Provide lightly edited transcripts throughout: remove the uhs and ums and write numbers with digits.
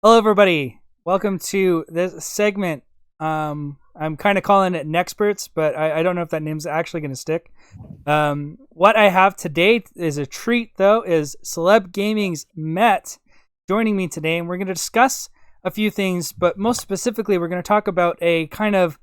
Hello, everybody. Welcome to this segment. I'm kind of calling it Nexperts, but I don't know if that name's actually going to stick. What I have today is a treat, though, is Celeb Gaming's Met joining me today, and we're going to discuss a few things, but most specifically, we're going to talk about a kind of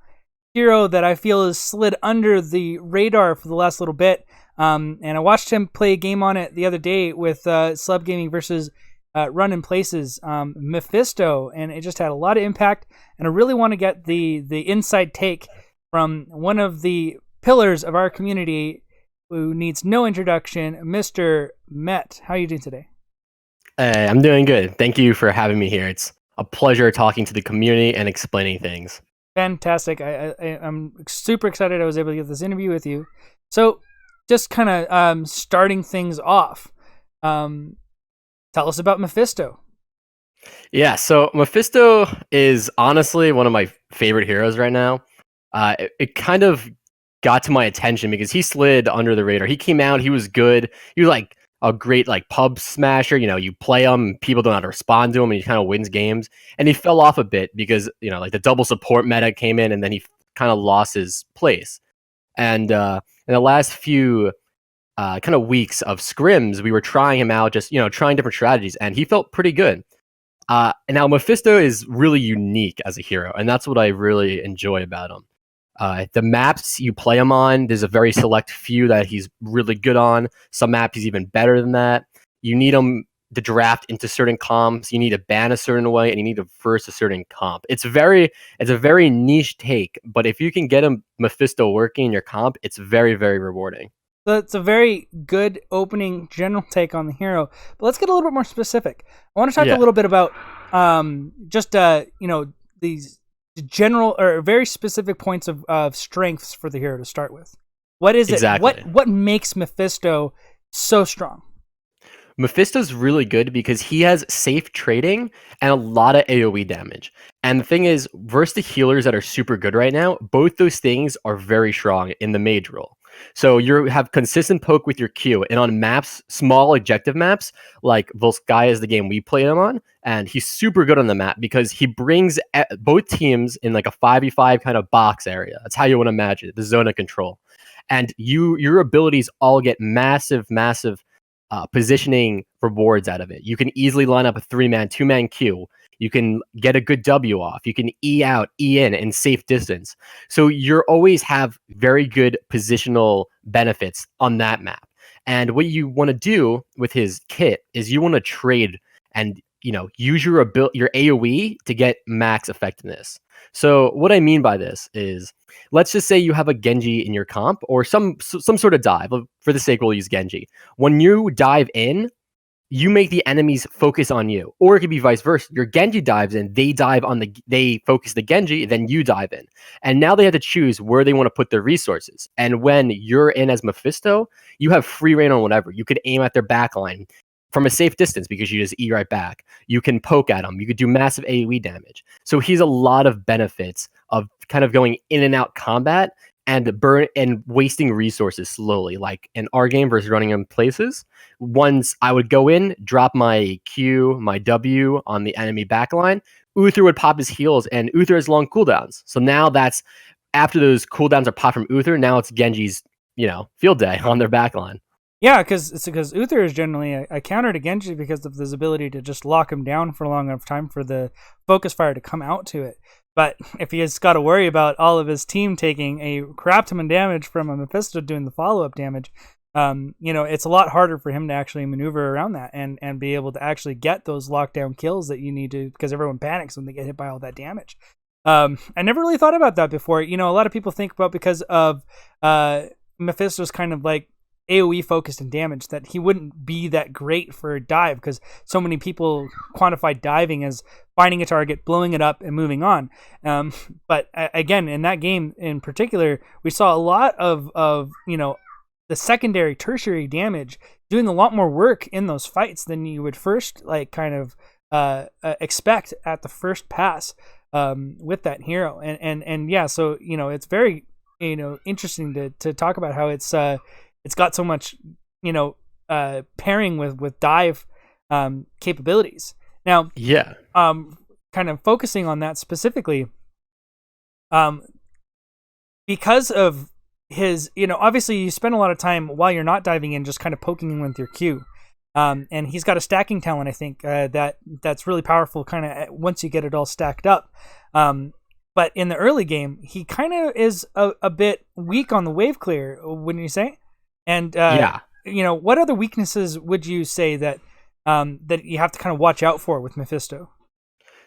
hero that I feel has slid under the radar for the last little bit. And I watched him play a game on it the other day with Celeb Gaming versus Run in Places, Mephisto, and it just had a lot of impact. And I really want to get the inside take from one of the pillars of our community who needs no introduction, Mr. Met. How are you doing today? Hey, I'm doing good. Thank you for having me here. It's a pleasure talking to the community and explaining things. Fantastic. I'm super excited I was able to get this interview with you. So just kind of starting things off, tell us about Mephisto. Yeah, so Mephisto is honestly one of my favorite heroes right now. It kind of got to my attention because he slid under the radar. He came out, he was good. He was like a great like pub smasher. You know, you play him, people don't know how to respond to him, and he kind of wins games. And he fell off a bit because like the double support meta came in, and then he kind of lost his place. And in the last few kind of weeks of scrims, we were trying him out, just trying different strategies, and he felt pretty good. And now Mephisto is really unique as a hero, and that's what I really enjoy about him. The maps you play him on, there's a very select few that he's really good on. Some maps he's even better than that. You need him to draft into certain comps. You need to ban a certain way, and you need to verse a certain comp. It's a very niche take, but if you can get him Mephisto working in your comp, it's very, very rewarding. So it's a very good opening general take on the hero, but let's get a little bit more specific. I want to talk a little bit about these general or very specific points of strengths for the hero to start with. What is Exactly. it? What makes Mephisto so strong? Mephisto's really good because he has safe trading and a lot of AoE damage. And the thing is, versus the healers that are super good right now, both those things are very strong in the mage role. So you have consistent poke with your Q, and on maps, small objective maps, like Volskaya is the game we played him on, and he's super good on the map because he brings both teams in like a 5v5 kind of box area. That's how you want to imagine it, the zone of control. And your abilities all get massive positioning rewards out of it. You can easily line up a 3-man, 2-man Q. You can get a good W off. You can E out, E in safe distance. So you always have very good positional benefits on that map. And what you want to do with his kit is you want to trade and use your AoE to get max effectiveness. So what I mean by this is, let's just say you have a Genji in your comp or some sort of dive. For the sake, we'll use Genji. When you dive in, you make the enemies focus on you, or it could be vice versa. Your Genji dives in, they focus the Genji, then you dive in, and now they have to choose where they want to put their resources. And when you're in as Mephisto, you have free reign on whatever. You could aim at their backline from a safe distance because you just E right back. You can poke at them. You could do massive AoE damage. So he's a lot of benefits of kind of going in and out combat and burn and wasting resources slowly, like in our game versus running in places. Once I would go in, drop my Q, my W on the enemy backline, Uther would pop his heals, and Uther has long cooldowns. So now that's after those cooldowns are popped from Uther, now it's Genji's, field day on their backline. Yeah, because Uther is generally a counter to Genji because of his ability to just lock him down for a long enough time for the focus fire to come out to it. But if he has got to worry about all of his team taking a crap ton of damage from a Mephisto doing the follow-up damage, it's a lot harder for him to actually maneuver around that and be able to actually get those lockdown kills that you need to, because everyone panics when they get hit by all that damage. I never really thought about that before. A lot of people think about, because of Mephisto's kind of like AoE focused and damage, that he wouldn't be that great for a dive because so many people quantify diving as finding a target, blowing it up, and moving on. But again, in that game in particular, we saw a lot of the secondary, tertiary damage doing a lot more work in those fights than you would first expect at the first pass with that hero. And yeah, so it's very interesting to talk about how it's got so much, pairing with dive capabilities. Now, Yeah. kind of focusing on that specifically, um, because of his, obviously you spend a lot of time while you're not diving in, just kind of poking him with your Q. And he's got a stacking talent, I think, that's really powerful. Kind of once you get it all stacked up. But in the early game, he kind of is a bit weak on the wave clear, wouldn't you say? And Yeah. what other weaknesses would you say that that you have to kind of watch out for with Mephisto?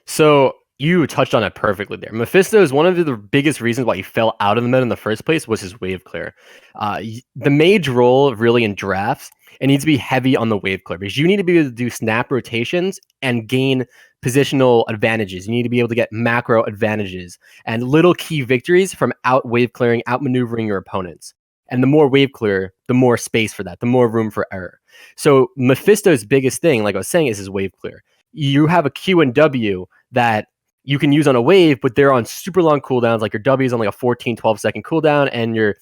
So you touched on it perfectly there. Mephisto is one of the biggest reasons why he fell out of the meta in the first place was his wave clear. The mage role really in drafts, it needs to be heavy on the wave clear because you need to be able to do snap rotations and gain positional advantages. You need to be able to get macro advantages and little key victories from out wave clearing, out maneuvering your opponents. And the more wave clear, the more space for that, the more room for error. So Mephisto's biggest thing, like I was saying, is his wave clear. You have a Q and W that you can use on a wave, but they're on super long cooldowns. Like your W is on like a 14, 12-second cooldown, and your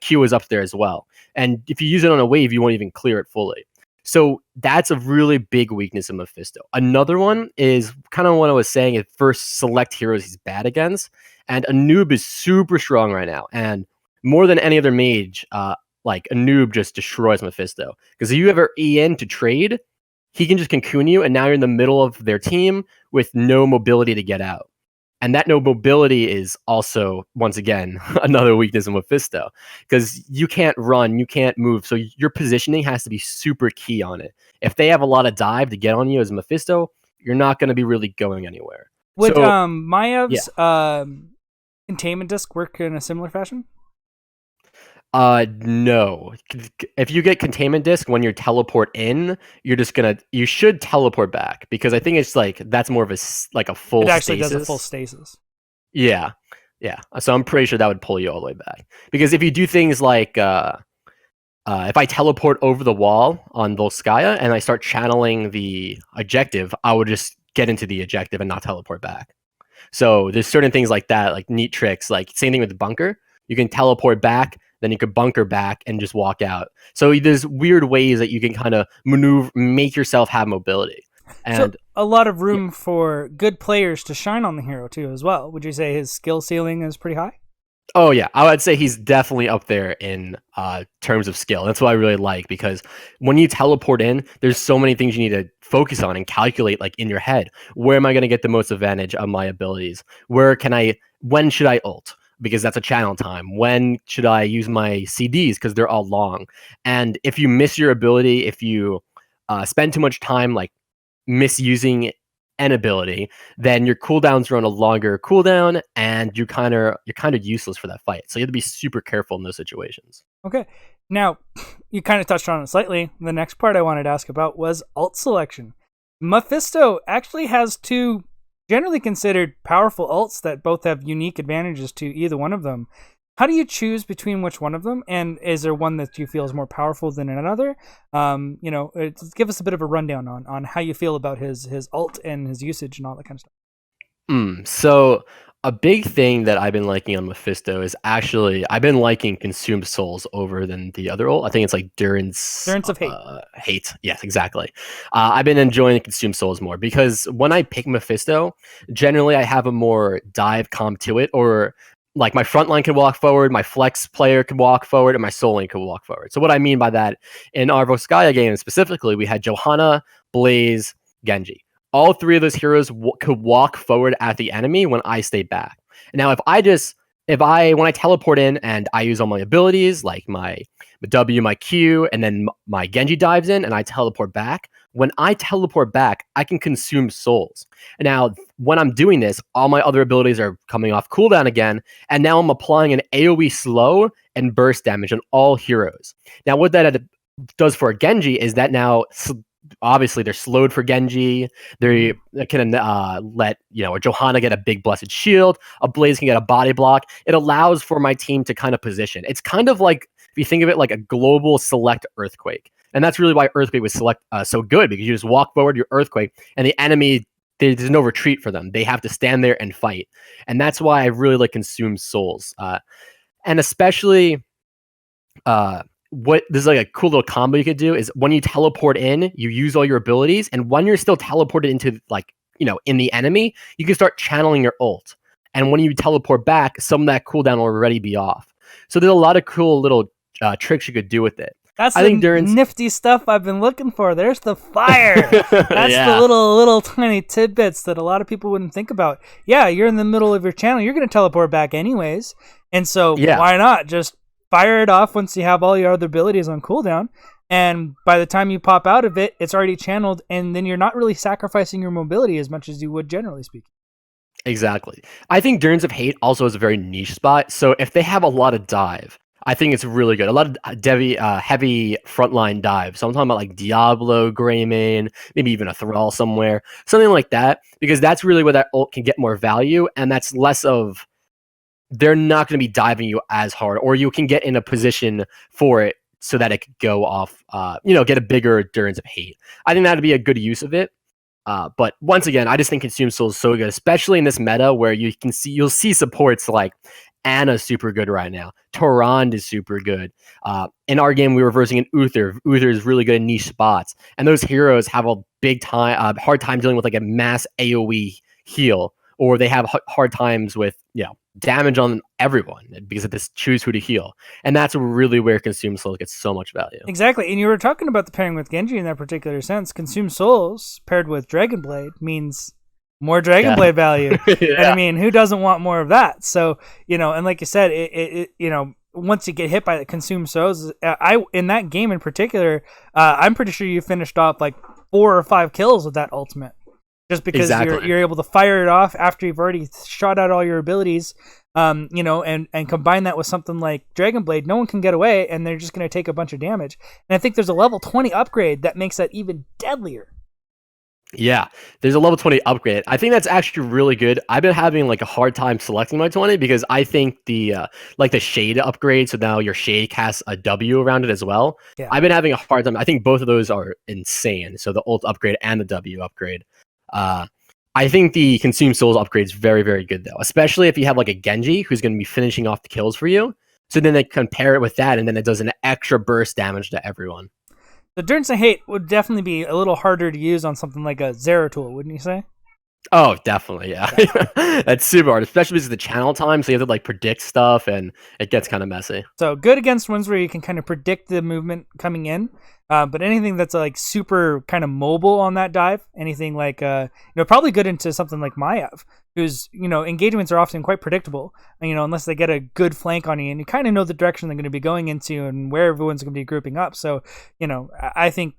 Q is up there as well. And if you use it on a wave, you won't even clear it fully. So that's a really big weakness of Mephisto. Another one is kind of what I was saying at first, select heroes he's bad against. And a noob is super strong right now. And more than any other mage, like a noob just destroys Mephisto. Because if you ever E in to trade, he can just cocoon you, and now you're in the middle of their team with no mobility to get out. And that no mobility is also, once again, another weakness of Mephisto because you can't run, you can't move. So your positioning has to be super key on it. If they have a lot of dive to get on you as Mephisto, you're not going to be really going anywhere. Would So, Mayev's containment disc work in a similar fashion? No. If you get containment disc when you teleport in, you should teleport back because I think it's like that's more of a full It actually stasis. does a full stasis. Yeah. Yeah. So I'm pretty sure that would pull you all the way back. Because if you do things like if I teleport over the wall on Volskaya and I start channeling the objective, I would just get into the objective and not teleport back. So there's certain things like that, like neat tricks, like same thing with the bunker. You can teleport back, then you could bunker back and just walk out. So there's weird ways that you can kind of maneuver, make yourself have mobility. And so a lot of room for good players to shine on the hero too, as well. Would you say his skill ceiling is pretty high? oh yeah, I would say he's definitely up there in terms of skill. That's what I really like because when you teleport in, there's so many things you need to focus on and calculate like in your head. Where am I going to get the most advantage of my abilities? When should I ult? Because that's a channel time. When should I use my CDs? Because they're all long. And if you miss your ability, if you spend too much time like misusing an ability, then your cooldowns are on a longer cooldown, and you're kind of useless for that fight. So you have to be super careful in those situations. Okay. Now, you kind of touched on it slightly. The next part I wanted to ask about was alt selection. Mephisto actually has two generally considered powerful ults that both have unique advantages to either one of them. How do you choose between which one of them? And is there one that you feel is more powerful than another? Give us a bit of a rundown on how you feel about his ult and his usage and all that kind of stuff. So a big thing that I've been liking on Mephisto is actually I've been liking Consume Souls over than the other ult. I think it's like Durance of Hate. Hate. Yes, exactly. I've been enjoying Consume Souls more because when I pick Mephisto, generally I have a more dive comp to it, or like my front line can walk forward, my flex player can walk forward, and my soul lane can walk forward. So what I mean by that, in our Volskaya game specifically, we had Johanna, Blaze, Genji. All three of those heroes could walk forward at the enemy when I stay back. Now, when I teleport in and I use all my abilities, like my W, my Q, and then my Genji dives in and I teleport back, when I teleport back, I can consume souls. And now, when I'm doing this, all my other abilities are coming off cooldown again, and now I'm applying an AoE slow and burst damage on all heroes. Now, what that does for a Genji is that now obviously they're slowed for Genji. They can let a Johanna get a big blessed shield. A Blaze can get a body block. It allows for my team to kind of position. It's kind of like, if you think of it like a global select Earthquake. And that's really why Earthquake was so good, because you just walk forward your Earthquake and the enemy, there's no retreat for them. They have to stand there and fight. And that's why I really like Consume Souls. And especially what there's like a cool little combo you could do is when you teleport in, you use all your abilities, and when you're still teleported into like, in the enemy, you can start channeling your ult. And when you teleport back, some of that cooldown will already be off. So there's a lot of cool little tricks you could do with it. That's I think the nifty stuff I've been looking for. There's the fire. That's the little tiny tidbits that a lot of people wouldn't think about. Yeah, you're in the middle of your channel. You're going to teleport back anyways. And so why not just fire it off once you have all your other abilities on cooldown? And by the time you pop out of it, it's already channeled. And then you're not really sacrificing your mobility as much as you would generally speaking. Exactly. I think Durns of Hate also is a very niche spot. So if they have a lot of dive, I think it's really good. A lot of heavy frontline dive. So I'm talking about like Diablo, Greymane, maybe even a Thrall somewhere, something like that, because that's really where that ult can get more value, and that's less of they're not going to be diving you as hard, or you can get in a position for it so that it could go off, get a bigger Durns of Hate. I think that'd be a good use of it. But once again, I just think Consume Soul is so good, especially in this meta where you'll see supports like Anna's super good right now. Torrand is super good. In our game, we were versing an Uther. Uther is really good in niche spots, and those heroes have a hard time dealing with like a mass AOE heal, or they have hard times with damage on everyone because of this choose who to heal, and that's really where Consume Soul gets so much value. Exactly, and you were talking about the pairing with Genji in that particular sense. Consume Souls paired with Dragonblade means more Dragonblade value. And I mean, who doesn't want more of that? So, and like you said, once you get hit by the Consume Souls, in that game in particular, I'm pretty sure you finished off like 4 or 5 kills with that ultimate. Just because you're able to fire it off after you've already shot out all your abilities, and combine that with something like Dragonblade, no one can get away, and they're just going to take a bunch of damage. And I think there's a level 20 upgrade that makes that even deadlier. Yeah, there's a level 20 upgrade. I think that's actually really good. I've been having like a hard time selecting my 20 because I think the shade upgrade, so now your shade casts a W around it as well. Yeah. I've been having a hard time. I think both of those are insane. So the ult upgrade and the W upgrade. I think the Consume Souls upgrade is very, very good though, especially if you have like a Genji who's going to be finishing off the kills for you. So then they compare it with that, and then it does an extra burst damage to everyone. The Durns of Hate would definitely be a little harder to use on something like a Zeratul, wouldn't you say? Oh, definitely, yeah. That's super hard, especially because of the channel time, so you have to like predict stuff, and it gets kind of messy. So good against ones where you can kind of predict the movement coming in, but anything that's like super kind of mobile on that dive, anything like probably good into something like Maiev, whose engagements are often quite predictable, unless they get a good flank on you, and you kind of know the direction they're going to be going into and where everyone's going to be grouping up. So I think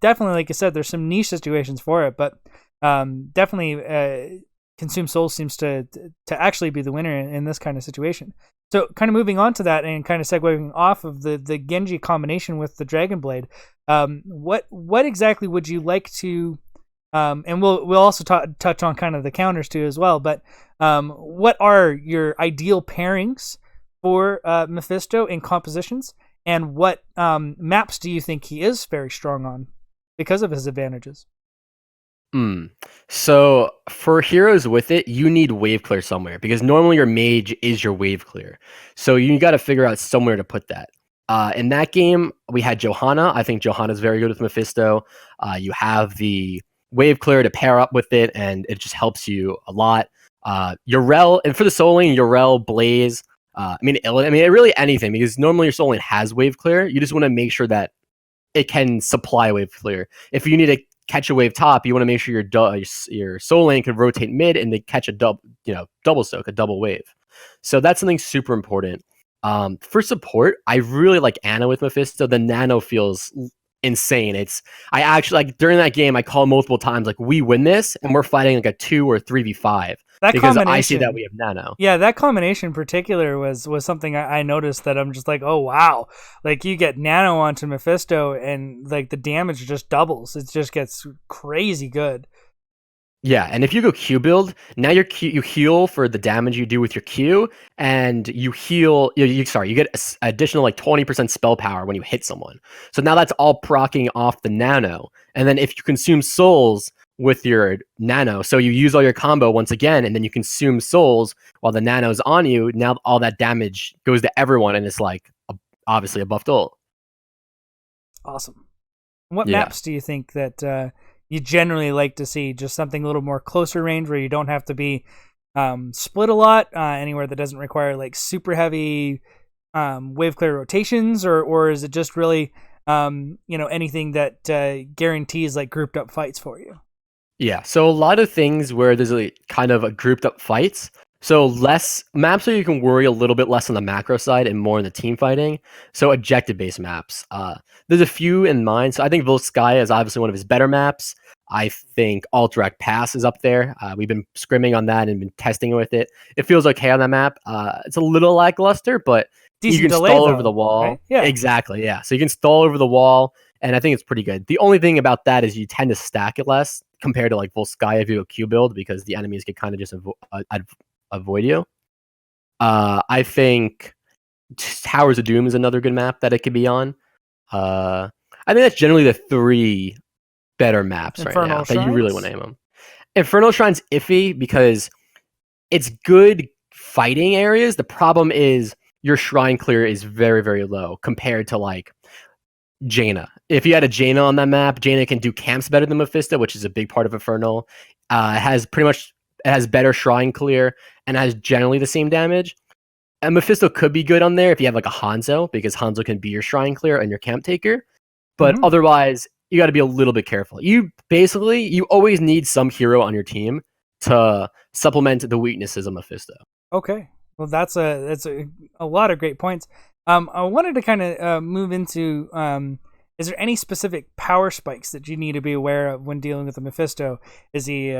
definitely, like you said, there's some niche situations for it, but definitely Consume Soul seems to actually be the winner in this kind of situation. So kind of moving on to that and kind of segueing off of the Genji combination with the Dragonblade, what exactly would you like to and we'll also touch on kind of the counters too as well, but what are your ideal pairings for Mephisto in compositions, and what maps do you think he is very strong on because of his advantages? So for heroes with it, you need wave clear somewhere, because normally your mage is your wave clear. So you got to figure out somewhere to put that. In that game, we had Johanna. I think Johanna's very good with Mephisto. You have the wave clear to pair up with it, and it just helps you a lot. Yrel, and for the soul lane, Yrel, Blaze. Really anything, because normally your soul lane has wave clear. You just want to make sure that it can supply wave clear. If you need to catch a wave top, you want to make sure your soul lane can rotate mid and they catch a double soak, a double wave. So that's something super important. For support, I really like Anna with Mephisto. The nano feels insane. I actually, like, during that game, I called multiple times, like, we win this and we're fighting like a 2 or 3v5. Because I see that we have nano. Yeah, that combination in particular was something I noticed that I'm just like, oh wow, like you get nano onto Mephisto and like the damage just doubles. It just gets crazy good. Yeah, and if you go Q build, now you heal for the damage you do with your Q, and you heal. You get additional like 20% spell power when you hit someone. So now that's all proccing off the nano, and then if you consume souls with your nano, so you use all your combo once again, and then you consume souls while the nano's on you. Now all that damage goes to everyone, and it's like obviously a buffed ult. Awesome. What Yeah. maps do you think that you generally like to see? Just something a little more closer range where you don't have to be split a lot, anywhere that doesn't require like super heavy wave clear rotations, or is it just really anything that guarantees like grouped up fights for you? Yeah, so a lot of things where there's a kind of a grouped up fights. So less maps where you can worry a little bit less on the macro side and more on the team fighting. So objective based maps. There's a few in mind. So I think Volskaya is obviously one of his better maps. I think Alterac Pass is up there. We've been scrimming on that and been testing with it. It feels okay on that map. It's a little lackluster, but Decent you can delay, stall though, over the wall. right? Yeah. Exactly. Yeah. So you can stall over the wall, and I think it's pretty good. The only thing about that is you tend to stack it less compared to like Volskaya if you go Q build because the enemies can kind of just avoid you. I think Towers of Doom is another good map that it could be on. I think that's generally the three better maps right now that you really want to aim them. Infernal Shrine's iffy because it's good fighting areas. The problem is your shrine clear is very, very low compared to like Jaina. If you had a Jaina on that map, Jaina can do camps better than Mephisto, which is a big part of Infernal. It has better shrine clear and has generally the same damage. And Mephisto could be good on there if you have like a Hanzo, because Hanzo can be your shrine clear and your camp taker. But otherwise, you got to be a little bit careful. You always need some hero on your team to supplement the weaknesses of Mephisto. Okay, well that's a lot of great points. I wanted to kind of move into is there any specific power spikes that you need to be aware of when dealing with a Mephisto? Is he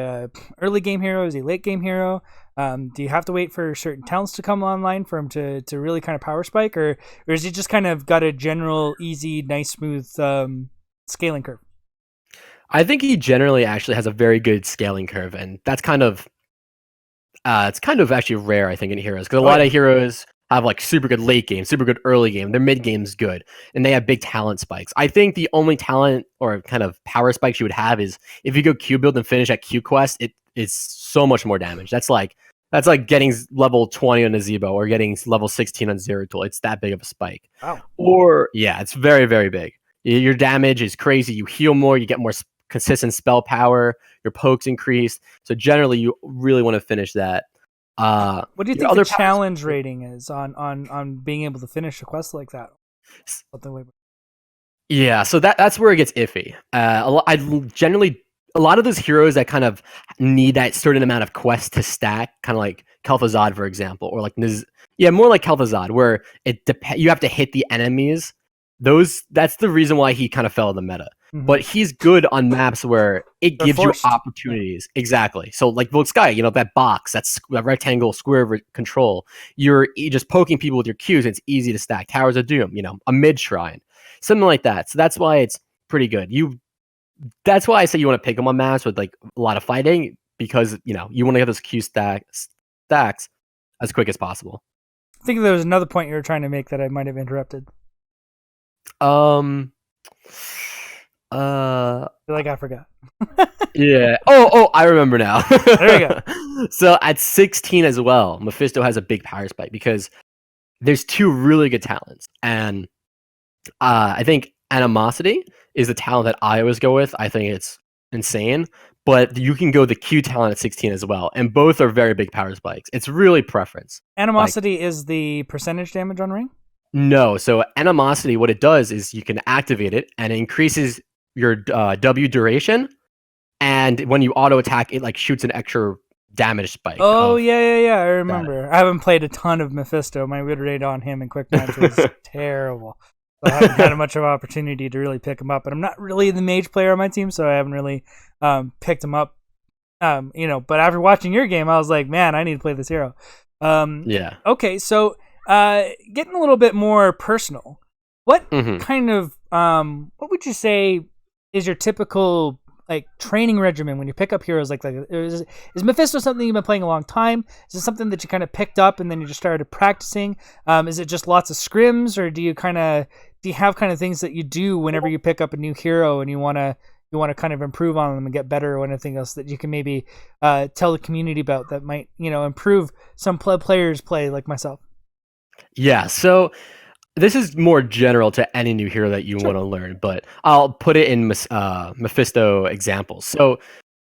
early game hero? Is he late game hero? Do you have to wait for certain talents to come online for him to really kind of power spike, or is he just kind of got a general easy, nice, smooth scaling curve? I think he generally actually has a very good scaling curve, and that's kind of it's kind of actually rare, I think, in heroes, because a lot of heroes have like super good late game, super good early game. Their mid game's good, and they have big talent spikes. I think the only talent or kind of power spikes you would have is if you go Q build and finish at Q quest. It is so much more damage. That's like getting level 20 on a Zebo or getting level 16 on Zeratul. It's that big of a spike. Wow. Or yeah, it's very, very big. Your damage is crazy. You heal more. You get more consistent spell power. Your pokes increase. So generally, you really want to finish that. What do you think the challenge rating is on being able to finish a quest like that? Yeah, so that's where it gets iffy. A lot of those heroes that kind of need that certain amount of quests to stack, kind of like Kel'Thuzad, for example, or like more like Kel'Thuzad, where you have to hit the enemies. That's the reason why he kind of fell in the meta. But he's good on maps where it gives you opportunities. Exactly. So like Volskaya, that box, that rectangle square control, you're just poking people with your Qs, and it's easy to stack. Towers of Doom, a mid shrine, something like that. So that's why it's pretty good. That's why I say you want to pick them on maps with like a lot of fighting, because you want to get those Q stacks as quick as possible. I think there was another point you were trying to make that I might have interrupted. I feel like I forgot. Yeah. Oh, I remember now. There you go. So at 16 as well, Mephisto has a big power spike because there's two really good talents. And I think Animosity is the talent that I always go with. I think it's insane. But you can go the Q talent at 16 as well. And both are very big power spikes. It's really preference. Animosity is the percentage damage on ring? No. So Animosity, what it does is you can activate it, and it increases your W duration, and when you auto attack, it like shoots an extra damage spike. Oh yeah, I remember. I haven't played a ton of Mephisto. My win rate on him in quick match was terrible. So I haven't had much of an opportunity to really pick him up, and I'm not really the mage player on my team, so I haven't really picked him up. But after watching your game, I was like, man, I need to play this hero. Yeah. Okay, so getting a little bit more personal, what kind of what would you say is your typical like training regimen when you pick up heroes like that? Is Mephisto something you've been playing a long time? Is it something that you kind of picked up and then you just started practicing? Is it just lots of scrims, or do you have kind of things that you do whenever you pick up a new hero and you want to kind of improve on them and get better, or anything else that you can maybe tell the community about that might improve some players' play like myself? Yeah. So this is more general to any new hero that you want to learn, but I'll put it in Mephisto examples. So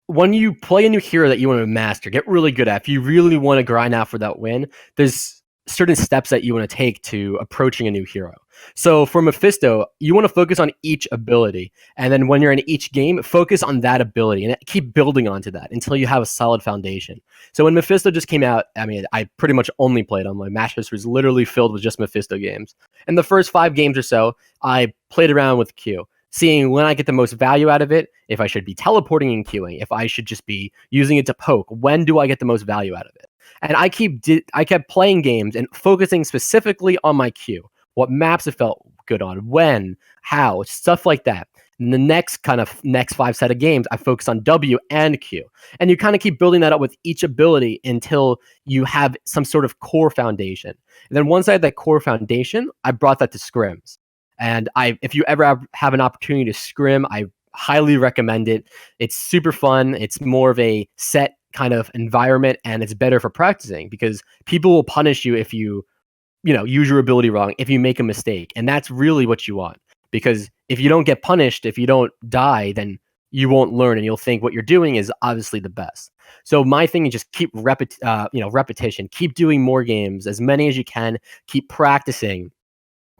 when you play a new hero that you want to master, get really good at, if you really want to grind out for that win, there's certain steps that you want to take to approaching a new hero. So for Mephisto, you want to focus on each ability. And then when you're in each game, focus on that ability and keep building onto that until you have a solid foundation. So when Mephisto just came out, I mean, I pretty much only played on my match history is literally filled with just Mephisto games. In the first 5 games or so, I played around with Q, seeing when I get the most value out of it, if I should be teleporting and queuing, if I should just be using it to poke, when do I get the most value out of it? And I kept playing games and focusing specifically on my Q, what maps it felt good on, when, how, stuff like that. And the next 5 set of games, I focus on W and Q. And you kind of keep building that up with each ability until you have some sort of core foundation. And then once I had that core foundation, I brought that to scrims. And if you ever have an opportunity to scrim, I highly recommend it. It's super fun. It's more of a set kind of environment, and it's better for practicing because people will punish you if you use your ability wrong, if you make a mistake. And that's really what you want, because if you don't get punished, if you don't die, then you won't learn and you'll think what you're doing is obviously the best. So my thing is just keep repetition, keep doing more games, as many as you can, keep practicing,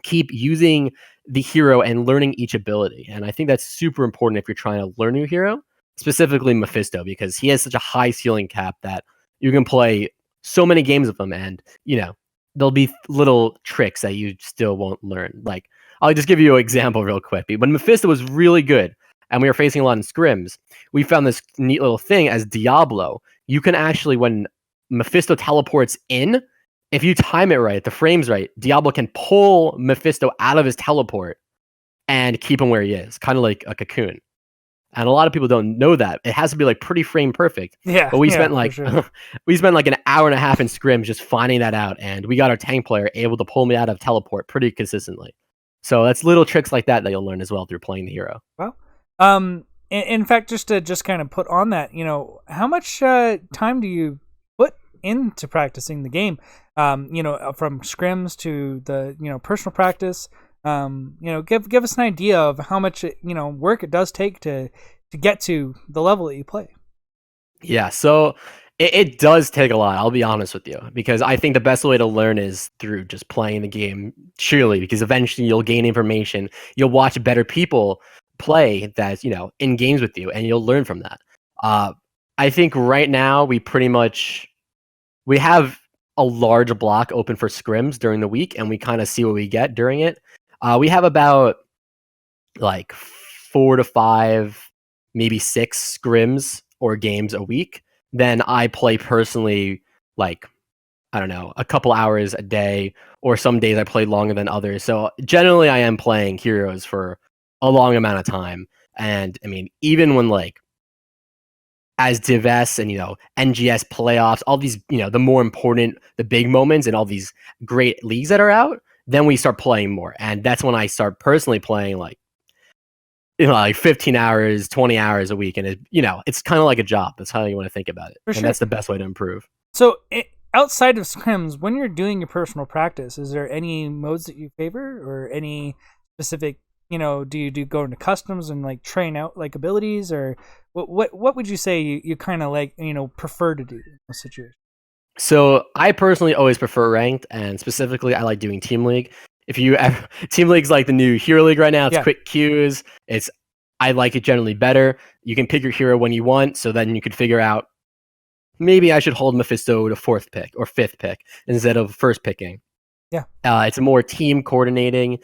keep using the hero and learning each ability. And I think that's super important if you're trying to learn a new hero, specifically Mephisto, because he has such a high ceiling cap that you can play so many games of him, and there'll be little tricks that you still won't learn. Like, I'll just give you an example real quick. When Mephisto was really good and we were facing a lot in scrims, we found this neat little thing as Diablo. You can actually, when Mephisto teleports in, if you time it right, the frames right, Diablo can pull Mephisto out of his teleport and keep him where he is, kind of like a cocoon. And a lot of people don't know that. It has to be like pretty frame perfect. Yeah. But we spent we spent like an hour and a half in scrims just finding that out, and we got our tank player able to pull me out of teleport pretty consistently. So that's little tricks like that you'll learn as well through playing the hero. Well, in fact, just to kind of put on that, how much time do you put into practicing the game? From scrims to the personal practice. Give us an idea of how much work it does take to get to the level that you play. Yeah, so it does take a lot, I'll be honest with you, because I think the best way to learn is through just playing the game surely, because eventually you'll gain information, you'll watch better people play that's in games with you, and you'll learn from that. I think right now we have a large block open for scrims during the week, and we kind of see what we get during it. We have about like 4 to 5, maybe 6 scrims or games a week. Then I play personally, like, I don't know, a couple hours a day, or some days I play longer than others. So generally I am playing heroes for a long amount of time. And I mean, even when as Div S and NGS playoffs, all these the more important, the big moments and all these great leagues that are out, then we start playing more, and that's when I start personally playing like 15 hours, 20 hours a week, and it's kind of like a job. That's how you want to think about it, and that's the best way to improve. So outside of scrims, when you're doing your personal practice, is there any modes that you favor, or any specific? Do you go into customs and like train out like abilities, or what would you say you kind of like prefer to do in this situation? So I personally always prefer ranked, and specifically I like doing team league. Team league's like the new hero league right now. It's quick queues. I like it generally better. You can pick your hero when you want, so then you could figure out maybe I should hold Mephisto to 4th pick or 5th pick instead of first picking. Yeah. It's more team coordinating.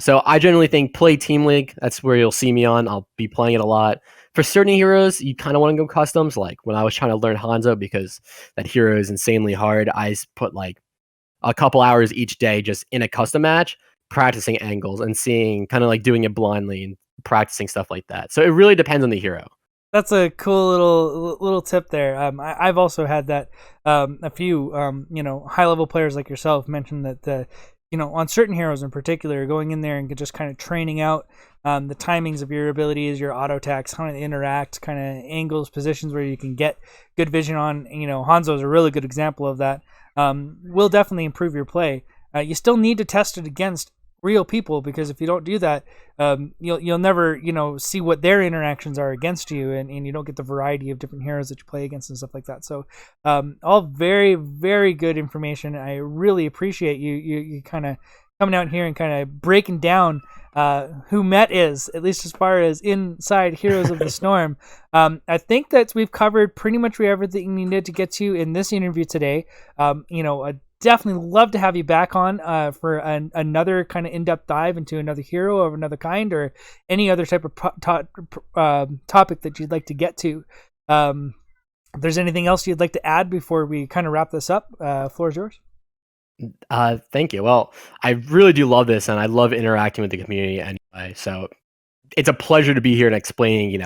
So I generally think play team league. That's where you'll see me on. I'll be playing it a lot. For certain heroes, you kind of want to go customs. Like when I was trying to learn Hanzo, because that hero is insanely hard, I put like a couple hours each day just in a custom match, practicing angles and seeing, kind of like doing it blindly and practicing stuff like that. So it really depends on the hero. That's a cool little tip there. I've also had that. A few high level players like yourself mentioned that on certain heroes in particular, going in there and just kind of training out the timings of your abilities, your auto attacks, how they interact, kind of angles, positions where you can get good vision on. Hanzo is a really good example of that. Will definitely improve your play. You still need to test it against real people, because if you don't do that, you'll never see what their interactions are against you, and you don't get the variety of different heroes that you play against and stuff like that. So all very, very good information. I really appreciate you kind of coming out here and kind of breaking down who Met is, at least as far as inside Heroes of the Storm. I think that we've covered pretty much everything we needed to get to in this interview today. I'd definitely love to have you back on for another kind of in-depth dive into another hero of another kind, or any other type of topic that you'd like to get to. If there's anything else you'd like to add before we kind of wrap this up, floor is yours. Thank you. Well, I really do love this, and I love interacting with the community anyway. So it's a pleasure to be here and explaining,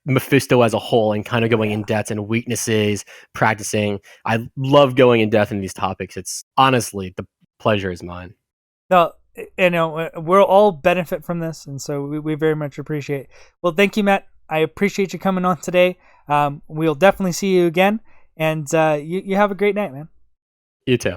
Mephisto as a whole, and kind of going in depth and weaknesses, practicing. I love going in depth in these topics. It's honestly, the pleasure is mine. No, we'll all benefit from this, and so we very much appreciate. Well, thank you, Matt. I appreciate you coming on today. We'll definitely see you again, and you have a great night, man. You too.